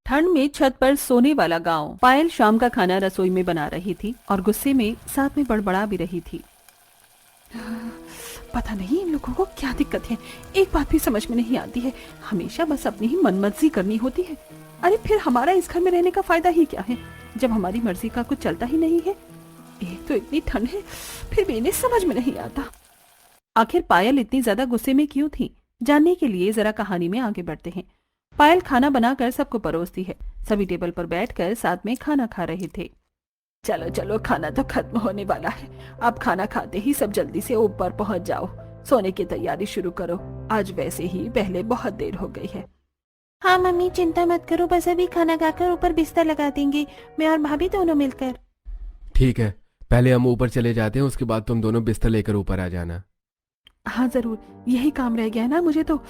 ठंड में छत पर सोने वाला गांव। पायल शाम का खाना रसोई में बना रही थी और गुस्से में साथ में बड़बड़ा भी रही थी। पता नहीं इन लोगों को क्या दिक्कत है, एक बात भी समझ में नहीं आती है। हमेशा बस अपनी ही मनमर्जी करनी होती है। अरे फिर हमारा इस घर में रहने का फायदा ही क्या है, जब हमारी मर्जी का कुछ चलता ही नहीं है। एक तो इतनी ठंड है, फिर भी इन्हें समझ में नहीं आता। आखिर पायल इतनी ज्यादा गुस्से में क्यों थी, जानने के लिए जरा कहानी में आगे बढ़ते हैं। पायल खाना बनाकर सबको परोसती है। सभी टेबल पर बैठकर साथ में खाना खा रहे थे। चलो चलो, खाना तो खत्म होने वाला है। अब खाना खाते ही सब जल्दी से ऊपर पहुंच जाओ, सोने की तैयारी शुरू करो। आज वैसे ही पहले बहुत देर हो गई है। हाँ मम्मी, चिंता मत करो, बस अभी खाना खाकर ऊपर बिस्तर लगा देंगे, मैं और भाभी दोनों मिलकर। ठीक है, पहले हम ऊपर चले जाते हैं, उसके बाद तुम दोनों बिस्तर लेकर ऊपर आ जाना। हाँ जरूर, यही काम रह गया है ना मुझे तो।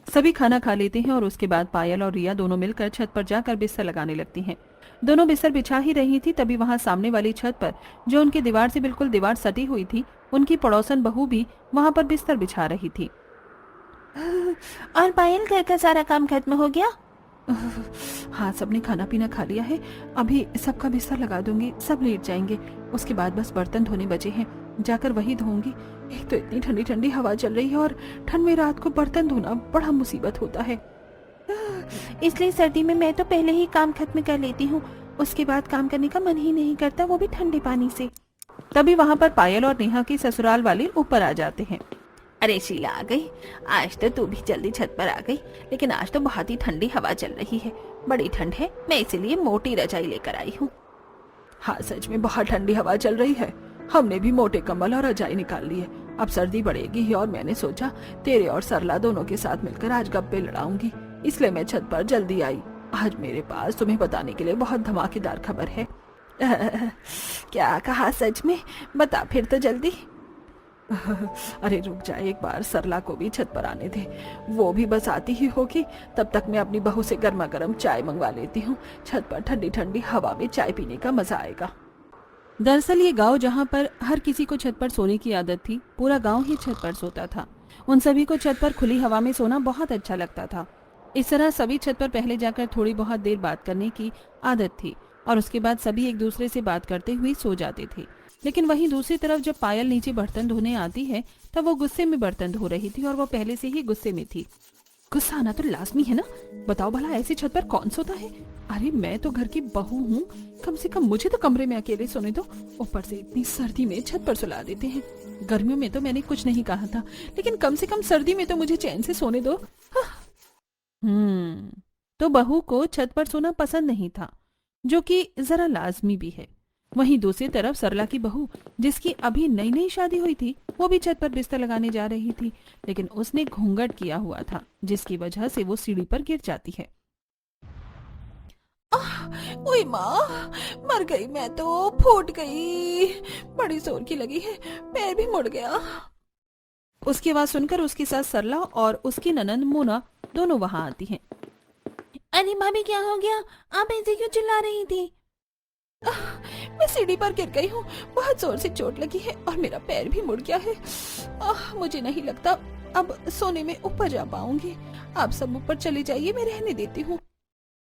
सभी खाना खा लेते हैं और उसके बाद पायल और रिया दोनों मिलकर छत पर जाकर बिस्तर लगाने लगती हैं। दोनों बिस्तर बिछा ही रही थी, तभी वहां सामने वाली छत पर, जो उनकी दीवार से बिल्कुल दीवार सटी हुई थी, उनकी पड़ोसन बहू भी वहां पर बिस्तर बिछा रही थी। और पायल, घर का सारा काम खत्म हो गया? हाँ, सबने खाना पीना खा लिया है। अभी सबका बिस्तर लगा दूंगी, सब लेट जाएंगे। उसके बाद बस बर्तन धोने बचे हैं, जाकर वही धोऊंगी। एक तो इतनी ठंडी ठंडी हवा चल रही है और ठंड में रात को बर्तन धोना बड़ा मुसीबत होता है। इसलिए सर्दी में मैं तो पहले ही काम खत्म कर लेती हूँ, उसके बाद काम करने का मन ही नहीं करता, वो भी ठंडे पानी से। तभी वहां पर पायल और नेहा के ससुराल वाले ऊपर आ जाते हैं। अरे शीला आ गई, आज तो तू भी जल्दी छत पर आ गई, लेकिन आज तो बहुत ही ठंडी हवा चल रही है, बड़ी ठंड है, मैं इसीलिए मोटी रजाई लेकर आई हूँ। हाँ सच में बहुत ठंडी हवा चल रही है, हमने भी मोटे कंबल और रजाई निकाल ली है। अब सर्दी बढ़ेगी और मैंने सोचा तेरे और सरला दोनों के साथ मिलकर आज गप्पे लड़ाऊंगी, इसलिए मैं छत पर जल्दी आई। आज मेरे पास तुम्हें बताने के लिए बहुत धमाकेदार खबर है। क्या कहा, सच में? बता फिर तो जल्दी। अरे रुक जा, एक बार सरला को भी छत पर आने दे, वो भी बस आती ही होगी। तब तक मैं अपनी बहू से गर्मा गर्म चाय मंगवा लेती हूँ। छत पर ठंडी ठंडी हवा में चाय पीने का मजा आएगा। दरअसल ये गांव जहाँ पर हर किसी को छत पर सोने की आदत थी, पूरा गांव ही छत पर सोता था। उन सभी को छत पर खुली हवा में सोना बहुत अच्छा लगता था। इस तरह सभी छत पर पहले जाकर थोड़ी बहुत देर बात करने की आदत थी और उसके बाद सभी एक दूसरे से बात करते हुए सो जाते थे। लेकिन वहीं दूसरी तरफ जब पायल नीचे बर्तन धोने आती है, तब वो गुस्से में बर्तन धो रही थी और वो पहले से ही गुस्से में थी। गुस्सा आना तो लाजमी है ना, बताओ भला ऐसी छत पर कौन सोता है। अरे मैं तो घर की बहू हूँ, कम से कम मुझे तो कमरे में अकेले सोने दो। ऊपर से इतनी सर्दी में छत पर सुला देते हैं। गर्मियों में तो मैंने कुछ नहीं कहा था, लेकिन कम से कम सर्दी में तो मुझे चैन से सोने दो। तो बहू को छत पर सोना पसंद नहीं था, जो कि जरा लाजमी भी है। वहीं दूसरी तरफ सरला की बहू, जिसकी अभी नई नई शादी हुई थी, वो भी छत पर बिस्तर लगाने जा रही थी, लेकिन उसने घूंघट किया हुआ था, जिसकी वजह से वो सीढ़ी पर गिर जाती है। ओए माँ, मर गई मैं तो, फूट गई, बड़ी जोर की लगी है, पैर भी मुड़ गया। उसकी आवाज सुनकर उसकी सास सरला और उसकी ननंद मोना दोनों वहां आती हैं। अरे भाभी, क्या हो गया? आप ऐसे क्यों चिल्ला रही थी? मैं सीढ़ी पर गिर गई हूँ, बहुत जोर से चोट लगी है और मेरा पैर भी मुड़ गया है। मुझे नहीं लगता अब सोने में ऊपर जा पाऊंगी। आप सब ऊपर चले जाइए, मैं रहने देती हूँ।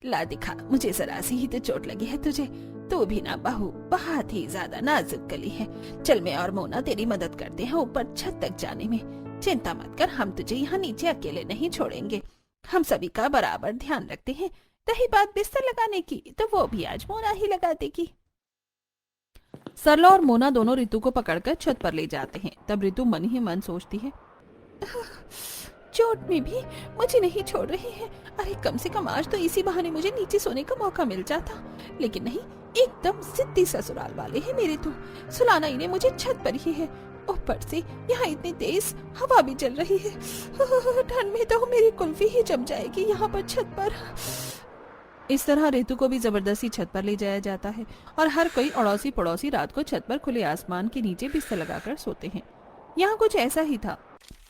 ला दिखा, मुझे जरा सी ही तो चोट लगी है तुझे, तू भी ना बहू बहुत ही ज्यादा नाजुक गली है। चल मैं और मोना तेरी मदद करते हैं ऊपर छत तक जाने में। चिंता मत कर, हम तुझे यहाँ नीचे अकेले नहीं छोड़ेंगे, हम सभी का बराबर ध्यान रखते हैं। रही बात बिस्तर लगाने की, तो वो भी आज मोना ही लगा देगी। सरला और मोना दोनों रितु को पकड़कर छत पर ले जाते हैं। तब रितु मन ही मन सोचती है, चोट में भी मुझे नहीं छोड़ रही है। अरे कम से कम आज तो इसी बहाने मुझे नीचे सोने का मौका मिल जाता, लेकिन नहीं, एकदम जिद्दी ससुराल वाले हैं मेरे तो। सुलाना इन्हें मुझे छत पर ही है, ऊपर से यहाँ इतनी तेज हवा भी चल रही है। ठंड में तो मेरी कुल्फी ही जम जाएगी यहाँ पर छत पर। इस तरह रितु को भी जबरदस्ती छत पर ले जाया जाता है और हर कोई अड़ोसी पड़ोसी रात को छत पर खुले आसमान के नीचे बिस्तर लगाकर सोते हैं। यहाँ कुछ ऐसा ही था।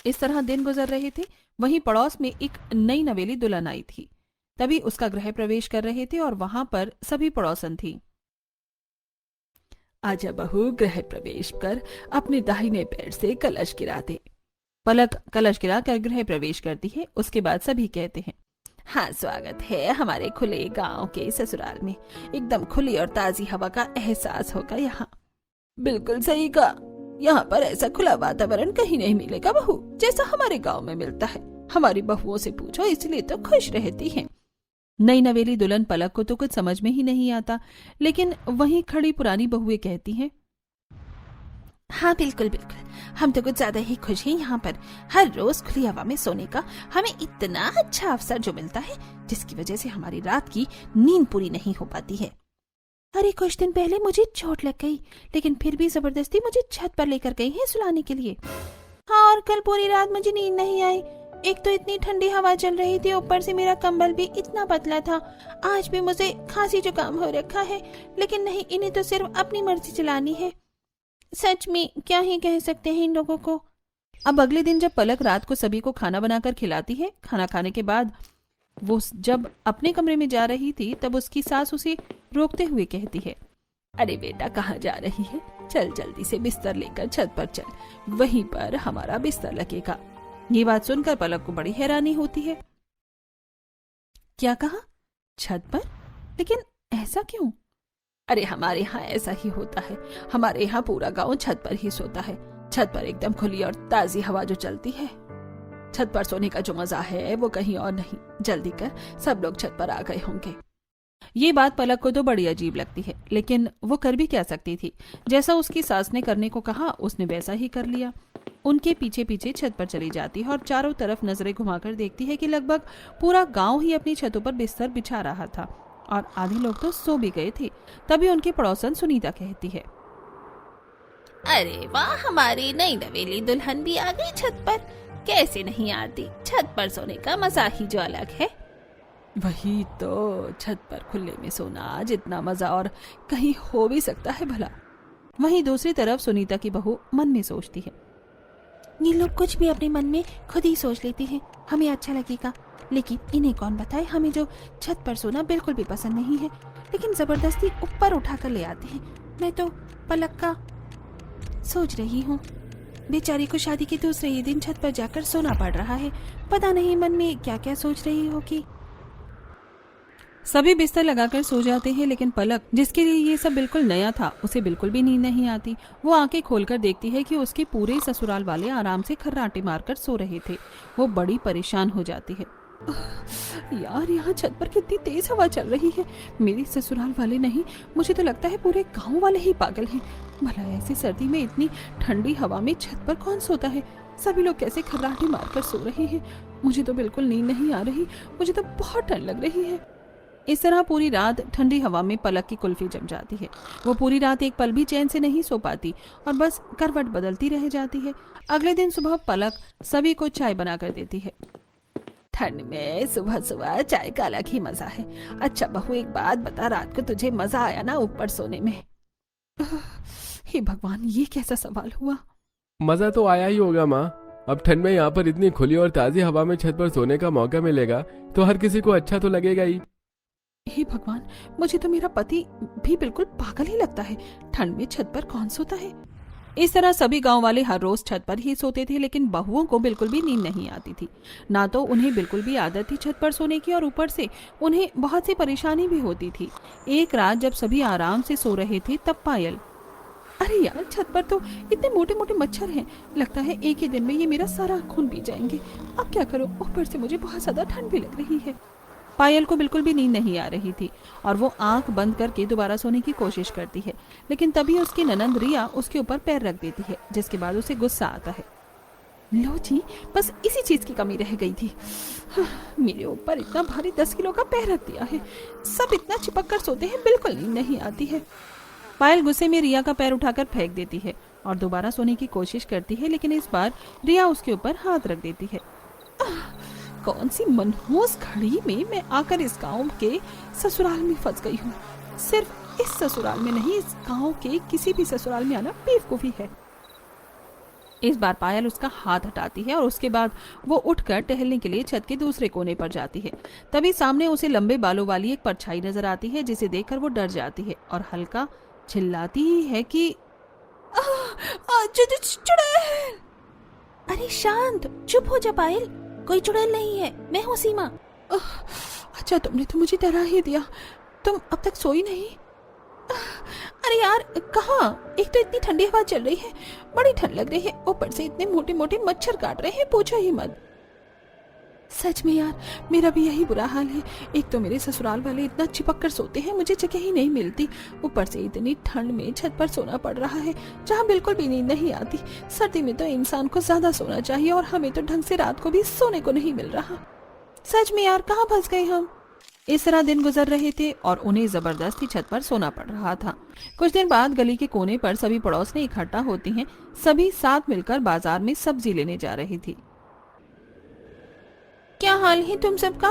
इस तरह दिन गुजर रहे थे। वहीं पड़ोस में एक नई नवेली दुल्हन आई थी। तभी उसका गृह प्रवेश कर रहे थे और वहां पर सभी पड़ोसन थी। आजा बहू, गृह प्रवेश कर अपने दाहिने पैर से कलश गिरा दे। पलक कलश गिरा कर गृह प्रवेश करती है। उसके बाद सभी कहते हैं, हाँ, स्वागत है हमारे खुले गांव के ससुराल में। एकदम खुली और ताजी हवा का एहसास होगा यहाँ। बिल्कुल सही कहा, यहाँ पर ऐसा खुला वातावरण कहीं नहीं मिलेगा बहू, जैसा हमारे गांव में मिलता है। हमारी बहुओं से पूछो, इसलिए तो खुश रहती हैं। नई नवेली दुल्हन पलक को तो कुछ समझ में ही नहीं आता, लेकिन वहीं खड़ी पुरानी बहुएं कहती हैं, हाँ बिल्कुल बिल्कुल, हम तो कुछ ज्यादा ही खुश हैं यहाँ पर। हर रोज खुली हवा में सोने का हमें इतना अच्छा अवसर जो मिलता है, जिसकी वजह से हमारी रात की नींद पूरी नहीं हो पाती है। अरे कुछ दिन पहले मुझे चोट लग गई, लेकिन फिर भी जबरदस्ती मुझे छत पर लेकर गई है सुलाने के लिए। हाँ, और कल पूरी रात मुझे नींद नहीं आई। एक तो इतनी ठंडी हवा चल रही थी, ऊपर से मेरा कंबल भी इतना पतला था। आज भी मुझे खांसी जुकाम हो रखा है, लेकिन नहीं, इन्हें तो सिर्फ अपनी मर्जी चलानी है। सच में क्या ही कह सकते हैं इन लोगों को। अब अगले दिन जब पलक रात को सभी को खाना बनाकर खिलाती है, खाना खाने के बाद वो जब अपने कमरे में जा रही थी, तब उसकी सास उसे रोकते हुए कहती है, अरे बेटा कहाँ जा रही है? चल जल्दी से बिस्तर लेकर छत पर चल, वहीं पर हमारा बिस्तर लगेगा। ये बात सुनकर पलक को बड़ी हैरानी होती है। क्या कहा? छत पर? लेकिन ऐसा क्यों? अरे हमारे यहाँ ऐसा ही होता है। हमारे यहाँ पूरा गांव छत पर ही सोता है। छत पर एकदम खुली और ताजी हवा जो चलती है, छत पर सोने का जो मजा है वो कहीं और नहीं। जल्दी कर, सब लोग छत पर आ गए होंगे। ये बात पलक को तो बड़ी अजीब लगती है, लेकिन वो कर भी क्या सकती थी। जैसा उसकी सास ने करने को कहा, उसने वैसा ही कर लिया। उनके पीछे पीछे छत पर चली जाती है और चारों तरफ नजरें घुमाकर देखती है कि लगभग पूरा गांव ही अपनी छतों पर बिस्तर बिछा रहा था और आधे लोग तो सो भी गए थे। तभी उनकी पड़ोसन सुनीता कहती है, अरे वाह, हमारी नई नवेली दुल्हन भी आ गई छत पर। कैसे नहीं आती, छत पर सोने का मजा ही जो अलग है। वही तो, छत पर खुले में सोना जितना मजा और कहीं हो भी सकता है भला। वहीं दूसरी तरफ सुनीता की बहू मन में सोचती है, ये लोग कुछ भी अपने मन में खुद ही सोच लेते हैं, हमें अच्छा लगेगा, लेकिन इन्हें कौन बताए हमें जो छत पर सोना बिल्कुल भी पसंद नहीं है, लेकिन जबरदस्ती ऊपर उठाकर ले आते हैं। मैं तो पलक का सोच रही हूँ, बेचारी को शादी के दूसरे ही दिन छत पर जाकर सोना पड़ रहा है। पता नहीं मन में क्या क्या सोच रही होगी। सभी बिस्तर लगाकर सो जाते हैं, लेकिन पलक, जिसके लिए ये सब बिल्कुल नया था, उसे बिल्कुल भी नींद नहीं आती। वो आंखें खोलकर देखती है कि उसके पूरे ससुराल वाले आराम से खर्राटे मारकर सो रहे थे। वो बड़ी परेशान हो जाती है। यार, यहाँ छत पर कितनी तेज हवा चल रही है। मेरे ससुराल वाले नहीं, मुझे तो लगता है पूरे गांव वाले ही पागल हैं। भला ऐसी सर्दी में इतनी ठंडी हवा में छत पर कौन सोता है? सभी लोग कैसे खर्राटे मारकर सो रहे हैं? मुझे तो बिल्कुल नींद नहीं आ रही, मुझे तो बहुत ठंड लग रही है। इस तरह पूरी रात ठंडी हवा में पलक की कुल्फी जम जाती है। वो पूरी रात एक पल भी चैन से नहीं सो पाती और बस करवट बदलती रह जाती है। अगले दिन सुबह पलक सभी को चाय बनाकर देती है। ठंड में सुबह सुबह चाय का अलग ही मजा है। अच्छा बहू, एक बात बता, रात को तुझे मजा आया ना ऊपर सोने में? हे भगवान, ये कैसा सवाल हुआ? मजा तो आया ही होगा माँ। अब ठंड में यहाँ पर इतनी खुली और ताजी हवा में छत पर सोने का मौका मिलेगा तो हर किसी को अच्छा तो लगेगा ही। हे भगवान, मुझे तो मेरा पति भी बिल्कुल पागल ही लगता है। ठंड में छत पर कौन सोता है? इस तरह सभी गांव वाले हर रोज छत पर ही सोते थे, लेकिन बहुओं को बिल्कुल भी नींद नहीं आती थी। ना तो उन्हें बिल्कुल भी आदत थी छत पर सोने की, और ऊपर से उन्हें बहुत सी परेशानी भी होती थी। एक रात जब सभी आराम से सो रहे थे, तब पायल, अरे यार, छत पर तो इतने मोटे मोटे मच्छर हैं, लगता है एक ही दिन में ये मेरा सारा खून पी जाएंगे। अब क्या करूं? ऊपर से मुझे बहुत ज्यादा ठंड भी लग रही है। पायल को बिल्कुल भी नींद नहीं आ रही थी और वो आंख बंद करके दोबारा सोने की कोशिश करती है, लेकिन तभी उसकी ननंद रिया उसके ऊपर पैर रख देती है, जिसके बाद उसे गुस्सा आता है। लो जी, बस इसी चीज की कमी रह गई थी। मेरे ऊपर इतना भारी 10 किलो का पैर रख दिया है। सब इतना चिपक कर सोते हैं, बिल्कुल नींद नहीं आती है। पायल गुस्से में रिया का पैर उठाकर फेंक देती है और दोबारा सोने की कोशिश करती है, लेकिन इस बार रिया उसके ऊपर हाथ रख देती है। कौन सी मनहूस घड़ी में मैं आकर इस गांव के ससुराल में फंस गई हूँ। सिर्फ इस ससुराल में नहीं, इस गांव के किसी भी ससुराल में आना बेवकूफी है। इस बार पायल उसका हाथ हटाती है और उसके बाद वो उठकर टहलने के लिए छत के दूसरे कोने पर जाती है। तभी सामने उसे लंबे बालों वाली एक परछाई नजर आती है, जिसे देखकर वो डर जाती है और हल्का चिल्लाती ही है कि चुड़ैल। अरे शांत, चुप हो जा पायल, कोई चुड़ैल नहीं है, मैं हूँ सीमा। अच्छा तुमने तो मुझे डरा ही दिया। तुम अब तक सोई नहीं? अरे यार कहाँ, एक तो इतनी ठंडी हवा चल रही है, बड़ी ठंड लग रही है, ऊपर से इतने मोटे मोटे मच्छर काट रहे हैं, पूछो ही मत। सच में यार मेरा भी यही बुरा हाल है। एक तो मेरे ससुराल वाले इतना चिपक कर सोते हैं, मुझे जगह ही नहीं मिलती। ऊपर से इतनी ठंड में छत पर सोना पड़ रहा है जहाँ बिल्कुल भी नींद नहीं आती। सर्दी में तो इंसान को ज्यादा सोना चाहिए और हमें तो ढंग से रात को भी सोने को नहीं मिल रहा। सच में यार कहाँ फंस गए हम। इस तरह दिन गुजर रहे थे और उन्हें जबरदस्ती छत पर सोना पड़ रहा था। कुछ दिन बाद गली के कोने पर सभी पड़ोसने इकट्ठा होती हैं। सभी साथ मिलकर बाजार में सब्जी लेने जा रही थी। क्या हाल है तुम सबका?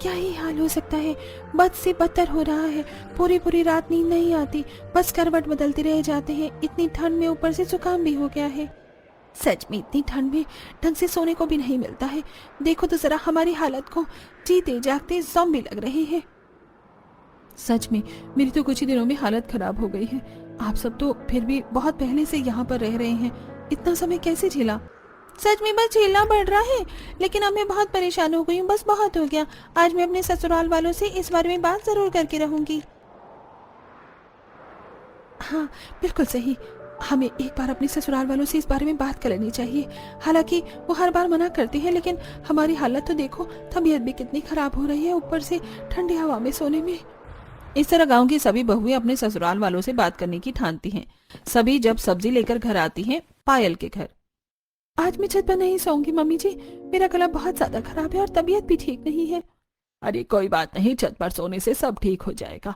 क्या ही हाल हो सकता है, बद से बदतर हो रहा है। पूरी पूरी रात नींद नहीं आती, बस करवट बदलते रह जाते हैं। इतनी ठंड में ऊपर से जुकाम भी हो गया है। सच में इतनी ठंड में ढंग से सोने को भी नहीं मिलता है। देखो तो जरा हमारी हालत को, जीते जागते ज़ॉम्बी लग रहे हैं। सच में मेरी तो कुछ ही दिनों में हालत खराब हो गई है। आप सब तो फिर भी बहुत पहले से यहाँ पर रह रहे हैं, इतना समय कैसे झेला? सच में बस झेलना पड़ रहा है, लेकिन अब मैं बहुत परेशान हो गई हूँ। बस बहुत हो गया। आज मैं अपने ससुराल वालों से इस बारे में बात जरूर करके रहूंगी। हाँ बिल्कुल सही, हमें एक बार अपने ससुराल वालों से इस बारे में बात कर लेनी चाहिए। हालांकि वो हर बार मना करते हैं, लेकिन हमारी हालत तो देखो, तबीयत भी कितनी खराब हो रही है, ऊपर से ठंडी हवा में सोने में। इस तरह गांव की सभी बहुएं अपने ससुराल वालों से बात करने की ठानती हैं। सभी जब सब्जी लेकर घर आती हैं पायल के घर। आज मैं छत पर नहीं सोऊंगी मम्मी जी, मेरा गला बहुत ज्यादा खराब है और तबीयत भी ठीक नहीं है। अरे कोई बात नहीं, छत पर सोने से सब ठीक हो जाएगा।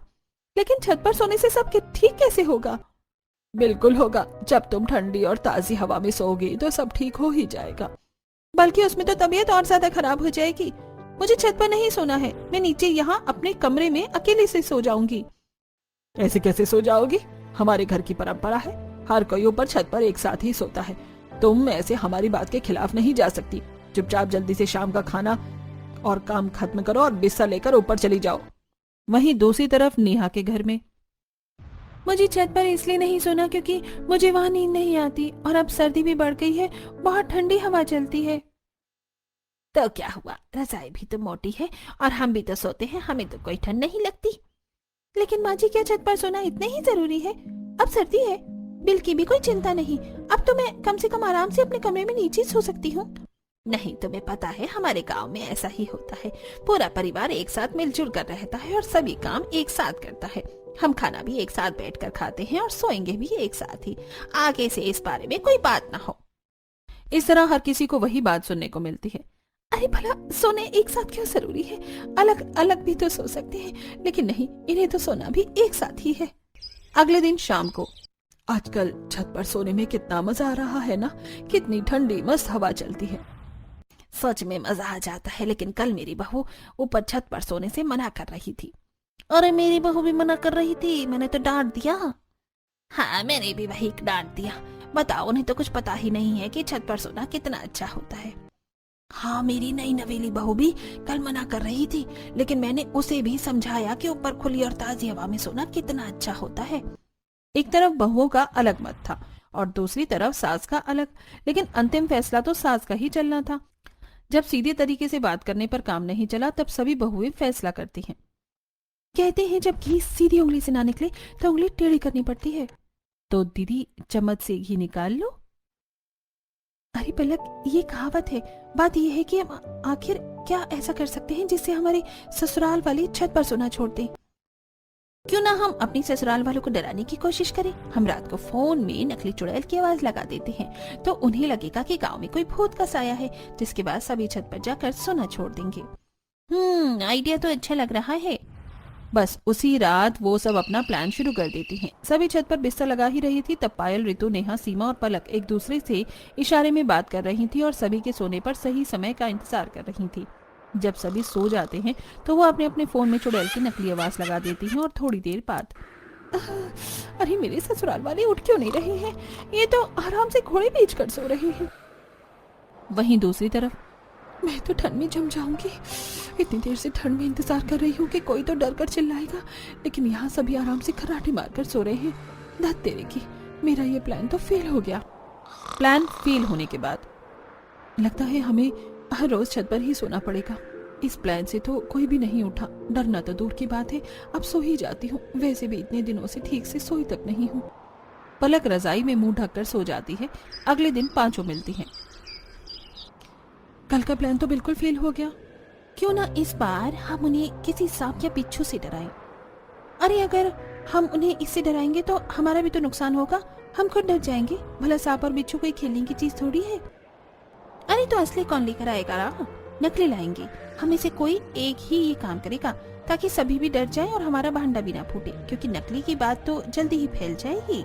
लेकिन छत पर सोने से सब ठीक कैसे होगा? बिल्कुल होगा, जब तुम ठंडी और ताजी हवा में सोओगी तो सब ठीक हो ही जाएगा। बल्कि उसमें तो तबीयत और ज्यादा खराब हो जाएगी। मुझे छत पर नहीं सोना है, मैं नीचे यहाँ अपने कमरे में अकेले से सो जाऊंगी। ऐसे कैसे सो जाओगी? हमारे घर की परंपरा है, हर कोई ऊपर छत पर एक साथ ही सोता है। तुम ऐसे हमारी बात के खिलाफ नहीं जा सकती। चुपचाप जल्दी से शाम का खाना और काम खत्म करो और बिस्तर लेकर ऊपर चली जाओ। वहीं दूसरी तरफ नेहा के घर में, मुझे छत पर इसलिए नहीं सोना क्योंकि मुझे वहाँ नींद नहीं आती और अब सर्दी भी बढ़ गई है, बहुत ठंडी हवा चलती है। तो क्या हुआ, रजाई भी तो मोटी है और हम भी तो सोते हैं, हमें तो कोई ठंड नहीं लगती। लेकिन माँ जी क्या छत पर सोना इतने ही जरूरी है? अब सर्दी है, बिल की भी कोई चिंता नहीं। अब तो मैं कम से कम आराम से अपने कमरे में नीचे सो सकती हूँ। नहीं तुम्हें पता है हमारे गांव में ऐसा ही होता है, पूरा परिवार एक साथ मिलजुल कर रहता है और सभी काम एक साथ करता है। हम खाना भी एक साथ बैठकर खाते हैं और सोएंगे भी एक साथ ही। आगे से इस बारे में कोई बात ना हो। इस तरह हर किसी को वही बात सुनने को मिलती है। अरे भला सोने एक साथ क्यों जरूरी है? अलग अलग भी तो सो सकते हैं, लेकिन नहीं, इन्हें तो सोना भी एक साथ ही है। अगले दिन शाम को, आजकल छत पर सोने में कितना मजा आ रहा है ना, कितनी ठंडी मस्त हवा चलती है। सच में मजा आ जाता है, लेकिन कल मेरी बहू ऊपर छत पर सोने से मना कर रही थी। अरे मेरी बहू भी मना कर रही थी, मैंने तो डांट दिया। हाँ मैंने भी वही डांट दिया। बताओ, उन्हें तो कुछ पता ही नहीं है कि छत पर सोना कितना अच्छा होता है। हाँ मेरी नई नवेली बहू भी कल मना कर रही थी, लेकिन मैंने उसे भी समझाया कि ऊपर खुली और ताजी हवा में सोना कितना अच्छा होता है। एक तरफ बहुओं का अलग मत था और दूसरी तरफ सास का अलग, लेकिन अंतिम फैसला तो सास का ही चलना था। जब सीधे तरीके से बात करने पर काम नहीं चला, तब सभी बहुएं फैसला करती हैं। कहते हैं जब घी सीधी उंगली से ना निकले तो उंगली टेढ़ी करनी पड़ती है। तो दीदी चम्मच से घी निकाल लो। अरे पलक, ये कहावत है। बात ये है कि हम आखिर क्या ऐसा कर सकते हैं जिससे हमारे ससुराल वाले छत पर सोना छोड़ दें? क्यों ना हम अपनी ससुराल वालों को डराने की कोशिश करें। हम रात को फोन में नकली चुड़ैल की आवाज लगा देते हैं, तो उन्हें लगेगा कि गांव में कोई भूत का साया है, जिसके बाद सभी छत पर जाकर सोना छोड़ देंगे। आइडिया तो अच्छा लग रहा है। बस उसी रात वो सब अपना प्लान शुरू कर देती हैं। सभी छत पर बिस्तर लगा ही रही थी, तब पायल, ऋतु, नेहा, सीमा और पलक एक दूसरे से इशारे में बात कर रही थी और सभी के सोने पर सही समय का इंतजार कर रही थी। जब सभी सो जाते हैं तो वो अपने अपने फोन में चुड़ैल की नकली आवाज लगा देती हैं और थोड़ी देर बाद, अरे मेरे ससुराल वाले उठ क्यों नहीं रहे हैं? ये तो आराम से घोड़े बेच कर सो रहे हैं। वहीं दूसरी तरफ, मैं तो ठंड में जम जाऊंगी। इतनी देर से ठंड में इंतजार कर रही हूँ कि कोई तो डर कर चिल्लाएगा, लेकिन यहाँ सभी आराम से खर्राटे मारकर सो रहे हैं। धत तेरे की, मेरा ये प्लान तो फेल हो गया। प्लान फेल होने के बाद लगता है हमें हर रोज छत पर ही सोना पड़ेगा। इस प्लान से तो कोई भी नहीं उठा। डरना तो दूर की बात है, अब सो ही जाती हूँ। वैसे भी इतने दिनों से ठीक से सोई तक नहीं हूँ। पलक रजाई में मुंह ढककर सो जाती है। अगले दिन पांचों मिलती हैं। कल का प्लान तो बिल्कुल फेल हो गया। क्यों ना इस बार हम उन्हें किसी सांप या बिच्छू से डराएं। अरे अगर हम उन्हें इससे डराएंगे तो हमारा भी तो नुकसान होगा। हम खुद डर जाएंगे। भला सांप और बिच्छू कोई खेलने की चीज थोड़ी है। अरे तो असली कौन लेकर आएगा ना? नकली लाएंगे। हम में से कोई एक ही ये काम करेगा ताकि सभी भी डर जाएं और हमारा भांडा भी ना फूटे, क्योंकि नकली की बात तो जल्दी ही फैल जाएगी।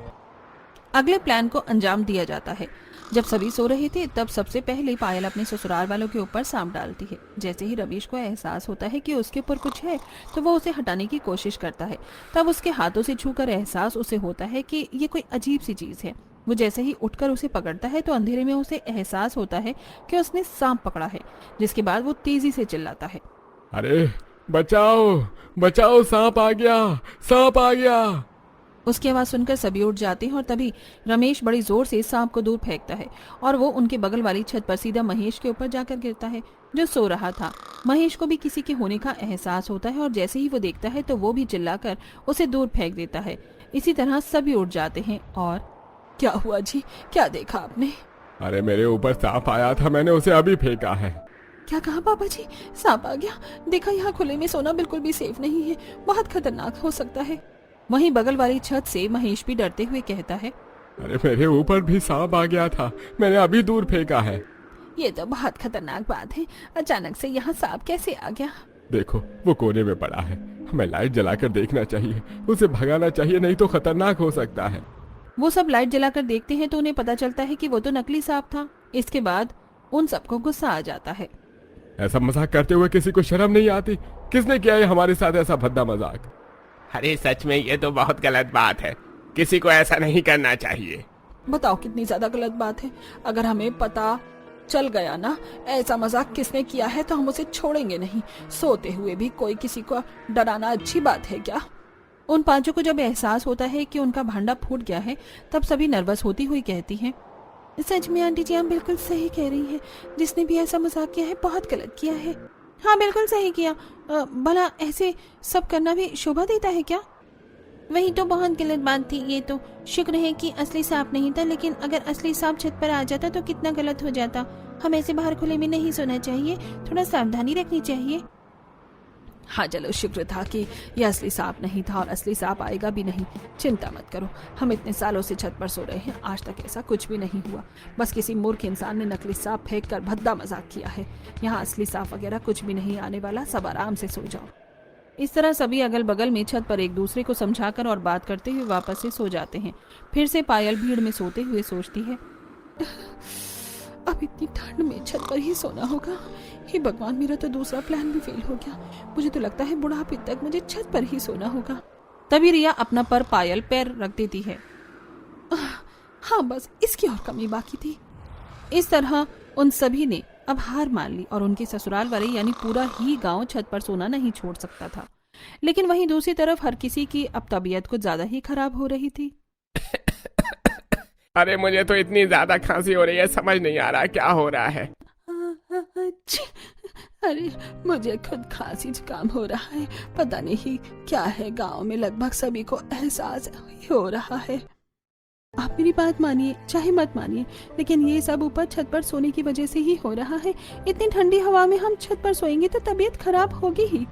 अगले प्लान को अंजाम दिया जाता है। जब सभी सो रहे थे तब सबसे पहले पायल अपने ससुराल वालों के ऊपर सांप डालती है। जैसे ही रवीश को एहसास होता है कि उसके ऊपर कुछ है तो वो उसे हटाने की कोशिश करता है। तब उसके हाथों से छूकर एहसास उसे होता है कि ये कोई अजीब सी चीज है। वो जैसे ही उठकर उसे पकड़ता है तो अंधेरे में उसे एहसास होता है कि उसने सांप पकड़ा है। जिसके बाद वो तेजी से चिल्लाता है, अरे बचाओ बचाओ, सांप आ गया, सांप आ गया। उसकी आवाज सुनकर सभी उठ जाते हैं और तभी रमेश बड़ी जोर से सांप को दूर फेंकता है और वो उनके बगल वाली छत पर सीधा महेश के ऊपर जाकर गिरता है, जो सो रहा था। महेश को भी किसी के होने का एहसास होता है और जैसे ही वो देखता है तो वो भी चिल्लाकर उसे दूर फेंक देता है। इसी तरह सभी उठ जाते हैं। और क्या हुआ जी, क्या देखा आपने? अरे मेरे ऊपर सांप आया था, मैंने उसे अभी फेंका है। क्या कहा पापा जी? सांप आ गया? देखा, यहाँ खुले में सोना बिल्कुल भी सेफ नहीं है, बहुत खतरनाक हो सकता है। वहीं बगल वाली छत से महेश भी डरते हुए कहता है, अरे मेरे ऊपर भी सांप आ गया था, मैंने अभी दूर फेंका है। ये तो बहुत खतरनाक बात है। अचानक से यहाँ सांप कैसे आ गया? देखो वो कोने में पड़ा है, हमें लाइट जलाकर देखना चाहिए, उसे भगाना चाहिए, नहीं तो खतरनाक हो सकता है। वो सब लाइट जलाकर देखते हैं तो उन्हें पता चलता है कि वो तो नकली सांप था। इसके बाद उन सबको गुस्सा आ जाता है। ऐसा मजाक करते हुए किसी को शर्म नहीं आती? किसने किया है हमारे साथ ऐसा भद्दा मजाक? अरे सच में ये तो बहुत गलत बात है, किसी को ऐसा नहीं करना चाहिए। बताओ कितनी ज्यादा गलत बात है। अगर हमें पता चल गया ना ऐसा मजाक किसने किया है तो हम उसे छोड़ेंगे नहीं। सोते हुए भी कोई किसी को डराना अच्छी बात है क्या? उन पांचों को जब एहसास होता है कि उनका भांडा फूट गया है तब सभी नर्वस होती हुई कहती हैं, सच में आंटी जी आप बिल्कुल सही कह रही हैं। जिसने भी ऐसा मजाक किया है बहुत गलत किया है। हाँ बिल्कुल सही किया। भला ऐसे सब करना भी शोभा देता है क्या? वही तो बहुत गलत बात थी। ये तो शुक्र है कि असली सांप नहीं था, लेकिन अगर असली सांप छत पर आ जाता तो कितना गलत हो जाता। हमें ऐसे बाहर खुले में नहीं सोना चाहिए, थोड़ा सावधानी रखनी चाहिए। हाँ चलो, शुक्र था कि यह असली सांप नहीं था और असली सांप आएगा भी नहीं। चिंता मत करो, हम इतने सालों से छत पर सो रहे हैं, आज तक ऐसा कुछ भी नहीं हुआ। बस किसी मूर्ख इंसान ने नकली सांप फेंक कर भद्दा मजाक किया है। यहाँ असली सांप वगैरह कुछ भी नहीं आने वाला, सब आराम से सो जाओ। इस तरह सभी अगल बगल में छत पर एक दूसरे को समझाकर और बात करते हुए वापस से सो जाते हैं। फिर से पायल भीड़ में सोते हुए सोचती है, अब इतनी ठंड में छत पर ही सोना होगा। हे भगवान, मेरा तो दूसरा प्लान भी फेल हो गया। मुझे तो लगता है बुढ़ापे तक मुझे छत पर ही सोना होगा। तभी रिया अपना पर पायल पैर रख देती है। हाँ बस इसकी और कमी बाकी थी। इस तरह उन सभी ने अब हार मान ली और उनके ससुराल वाले यानी पूरा ही गांव छत पर सोना नहीं छोड़ सकता था। लेकिन वहीं दूसरी तरफ हर किसी की अब तबीयत कुछ ज्यादा ही खराब हो रही थी। अरे मुझे तो इतनी ज्यादा खांसी हो रही है, समझ नहीं आ रहा क्या हो रहा है। अरे मुझे खुद खांसी जुकाम हो रहा है, पता नहीं क्या है। गांव में लगभग सभी को एहसास हो रहा है। आप मेरी बात मानिए चाहे मत मानिए, लेकिन ये सब ऊपर छत पर सोने की वजह से ही हो रहा है। इतनी ठंडी हवा में हम छत पर सोएंगे तो तबीयत खराब होगी ही।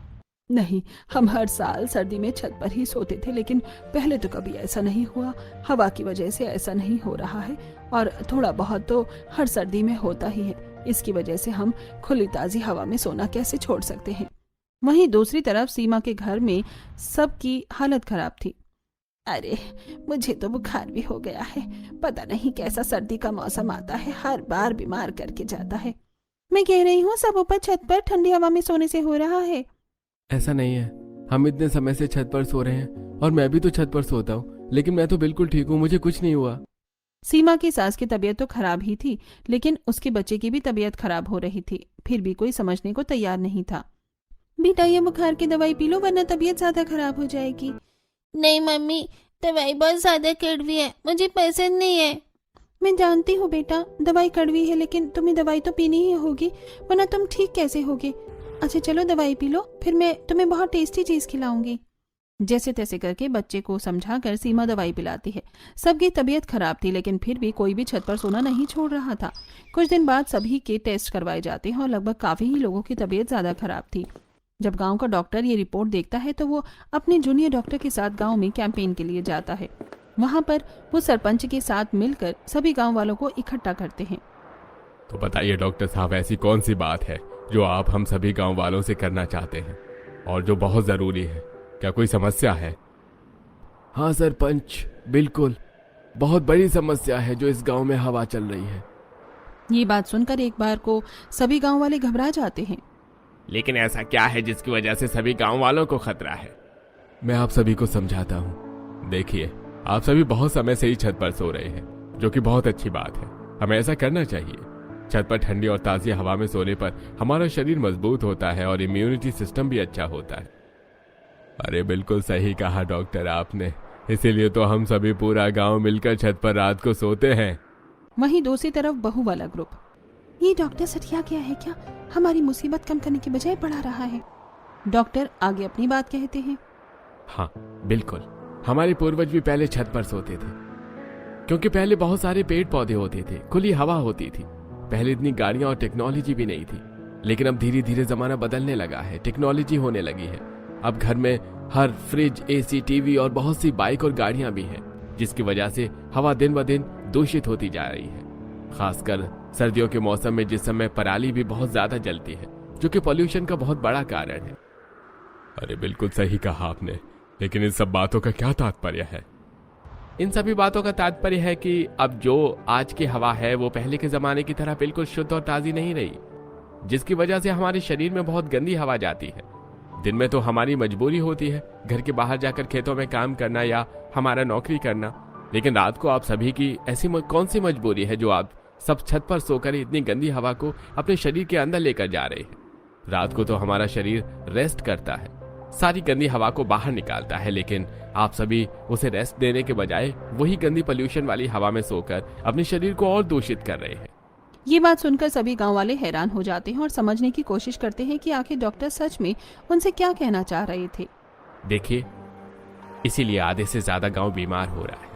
नहीं, हम हर साल सर्दी में छत पर ही सोते थे, लेकिन पहले तो कभी ऐसा नहीं हुआ। हवा की वजह से ऐसा नहीं हो रहा है और थोड़ा बहुत तो हर सर्दी में होता ही है। इसकी वजह से हम खुली ताजी हवा में सोना कैसे छोड़ सकते हैं। वहीं दूसरी तरफ सीमा के घर में सबकी हालत खराब थी। अरे मुझे तो बुखार भी हो गया है, पता नहीं कैसा सर्दी का मौसम आता है, हर बार बीमार करके जाता है। मैं कह रही हूँ सब ऊपर छत पर ठंडी हवा में सोने से हो रहा है। ऐसा नहीं है, हम इतने समय से छत पर सो रहे हैं और मैं भी तो छत पर सोता हूँ, लेकिन मैं तो बिल्कुल ठीक हूँ, मुझे कुछ नहीं हुआ। सीमा की सास की तबीयत तो खराब ही थी, लेकिन उसके बच्चे की भी तबीयत खराब हो रही थी। फिर भी कोई समझने को तैयार नहीं था। बेटा ये बुखार की दवाई पी लो वरना तबीयत ज्यादा खराब हो जाएगी। नहीं मम्मी, दवाई बहुत ज्यादा कड़वी है, मुझे पसंद नहीं है। मैं जानती हूँ बेटा, दवाई कड़वी है, लेकिन तुम्हें दवाई तो पीनी ही होगी, वरना तुम ठीक कैसे होगे। अच्छा चलो दवाई पी लो, फिर मैं तुम्हें बहुत टेस्टी चीज खिलाऊंगी। जैसे तैसे करके बच्चे को समझाकर सीमा दवाई पिलाती है। सबकी तबीयत खराब थी, लेकिन फिर भी कोई भी छत पर सोना नहीं छोड़ रहा था। कुछ दिन बाद सभी के टेस्ट करवाए जाते हैं और लगभग काफी ही लोगों की तबीयत ज्यादा खराब थी। जब गांव का डॉक्टर ये रिपोर्ट देखता है तो वो अपने जूनियर डॉक्टर के साथ गांव में कैंपेन के लिए जाता है। वहां पर वो सरपंच के साथ मिलकर सभी गांव वालों को इकट्ठा करते हैं। तो बताइए डॉक्टर साहब, ऐसी कौन सी बात है जो आप हम सभी गांव वालों से करना चाहते हैं और जो बहुत जरूरी है? क्या कोई समस्या है? हाँ सरपंच, बिल्कुल बहुत बड़ी समस्या है जो इस गांव में हवा चल रही है। ये बात सुनकर एक बार को सभी गांव वाले घबरा जाते हैं। लेकिन ऐसा क्या है जिसकी वजह से सभी गांव वालों को खतरा है? मैं आप सभी को समझाता हूँ। देखिए, आप सभी बहुत समय से ही छत पर सो रहे हैं, जो कि बहुत अच्छी बात है। हमें ऐसा करना चाहिए। छत पर ठंडी और ताज़ी हवा में सोने पर हमारा शरीर मजबूत होता है और इम्यूनिटी सिस्टम भी अच्छा होता है। अरे बिल्कुल सही कहा डॉक्टर आपने, इसीलिए तो हम सभी पूरा गांव मिलकर छत पर रात को सोते हैं। वहीं दूसरी तरफ बहू वाला ग्रुप, ये डॉक्टर सटिया गया है क्या? हमारी मुसीबत कम करने की बजाय बढ़ा रहा है। डॉक्टर आगे अपनी बात कहते हैं। हाँ बिल्कुल, हमारे पूर्वज भी पहले छत पर सोते थे, क्योंकि पहले बहुत सारे पेड़ पौधे होते थे, खुली हवा होती थी। पहले इतनी गाड़ियां और टेक्नोलॉजी भी नहीं थी, लेकिन अब धीरे धीरे जमाना बदलने लगा है, टेक्नोलॉजी होने लगी है। अब घर में हर फ्रिज, एसी, टीवी और बहुत सी बाइक और गाड़ियां भी हैं, जिसकी वजह से हवा दिन ब दिन दूषित होती जा रही है। खासकर सर्दियों के मौसम में, जिस समय पराली भी बहुत ज्यादा जलती है, जो कि पॉल्यूशन का बहुत बड़ा कारण है। अरे बिल्कुल सही कहा आपने, लेकिन इन सब बातों का क्या तात्पर्य है? इन सभी बातों का तात्पर्य है कि अब जो आज की हवा है वो पहले के जमाने की तरह बिल्कुल शुद्ध और ताजी नहीं रही, जिसकी वजह से हमारे शरीर में बहुत गंदी हवा जाती है। दिन में तो हमारी मजबूरी होती है घर के बाहर जाकर खेतों में काम करना या हमारा नौकरी करना, लेकिन रात को आप सभी की ऐसी कौन सी मजबूरी है जो आप सब छत पर सोकर इतनी गंदी हवा को अपने शरीर के अंदर लेकर जा रहे हैं? रात को तो हमारा शरीर रेस्ट करता है, सारी गंदी हवा को बाहर निकालता है, लेकिन आप सभी उसे रेस्ट देने के बजाय वही गंदी पोल्यूशन वाली हवा में सोकर अपने शरीर को और दूषित कर रहे हैं। ये बात सुनकर सभी गांव वाले हैरान हो जाते हैं और समझने की कोशिश करते हैं कि आखिर डॉक्टर सच में उनसे क्या कहना चाह रहे थे। देखिए, इसीलिए आधे से ज्यादा गांव बीमार हो रहा है।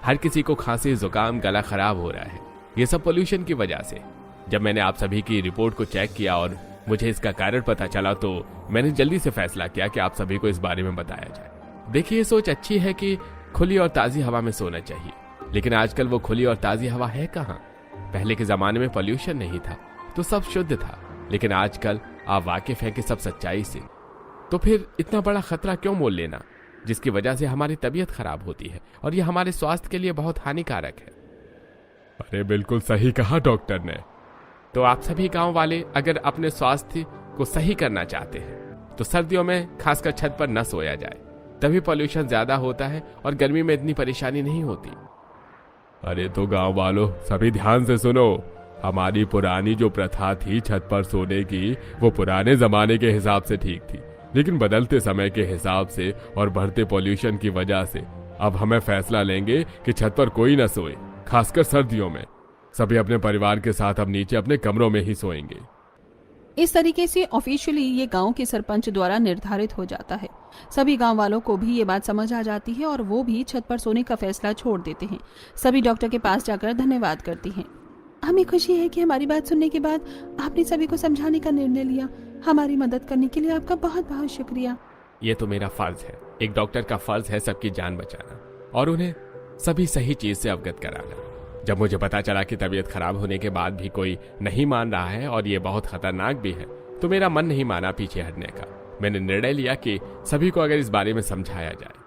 हर किसी को खांसी, जुकाम, गला खराब हो रहा है, ये सब पोल्यूशन की वजह से। जब मैंने आप सभी की रिपोर्ट को चेक किया और मुझे इसका कारण पता चला, तो मैंने जल्दी से फैसला किया कि आप सभी को इस बारे में बताया जाए। देखिए, ये सोच अच्छी है कि खुली और ताजी हवा में सोना चाहिए, लेकिन आजकल वो खुली और ताजी हवा है कहाँ? पहले के जमाने में पोल्यूशन नहीं था तो सब शुद्ध था, लेकिन आजकल आप वाकिफ हैं कि सब सच्चाई से। तो फिर इतना बड़ा खतरा क्यों मोल लेना, जिसकी वजह से हमारी तबीयत खराब होती है और ये हमारे स्वास्थ्य के लिए बहुत हानिकारक है। अरे बिल्कुल सही कहा डॉक्टर ने। तो आप सभी गांव वाले अगर अपने स्वास्थ्य को सही करना चाहते हैं तो सर्दियों में खासकर छत पर न सोया जाए, तभी पोल्यूशन ज्यादा होता है और गर्मी में इतनी परेशानी नहीं होती। अरे तो गांव वालों, सभी ध्यान से सुनो। हमारी पुरानी जो प्रथा थी छत पर सोने की, वो पुराने जमाने के हिसाब से ठीक थी, लेकिन बदलते समय के हिसाब से और बढ़ते पोल्यूशन की वजह से अब हमें फैसला लेंगे कि छत पर कोई न सोए, खासकर सर्दियों में। सभी अपने परिवार के साथ अब नीचे अपने कमरों में ही सोएंगे। इस तरीके से ऑफिशियली ये गांव के सरपंच द्वारा निर्धारित हो जाता है। सभी गांव वालों को भी ये बात समझ आ जाती है और वो भी छत पर सोने का फैसला छोड़ देते हैं। सभी डॉक्टर के पास जाकर धन्यवाद करती हैं। हमें खुशी है कि हमारी बात सुनने के बाद आपने सभी को समझाने का निर्णय लिया। हमारी मदद करने के लिए आपका बहुत बहुत शुक्रिया। ये तो मेरा फर्ज है, एक डॉक्टर का फर्ज है सबकी जान बचाना और उन्हें सभी सही चीज से अवगत कराना। जब मुझे पता चला कि तबीयत खराब होने के बाद भी कोई नहीं मान रहा है और ये बहुत खतरनाक भी है, तो मेरा मन नहीं माना पीछे हटने का। मैंने निर्णय लिया कि सभी को अगर इस बारे में समझाया जाए।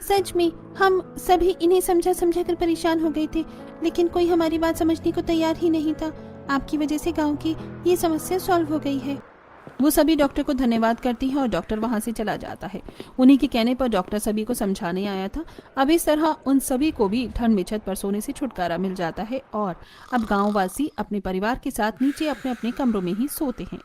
सच में हम सभी इन्हें समझा समझा कर परेशान हो गए थे, लेकिन कोई हमारी बात समझने को तैयार ही नहीं था। आपकी वजह से गांव की ये समस्या सॉल्व हो गई है। वो सभी डॉक्टर को धन्यवाद करती हैं और डॉक्टर वहां से चला जाता है। उन्हीं के कहने पर डॉक्टर सभी को समझाने आया था। अब इस तरह उन सभी को भी ठंड में छत पर सोने से छुटकारा मिल जाता है और अब गांववासी अपने परिवार के साथ नीचे अपने अपने कमरों में ही सोते हैं।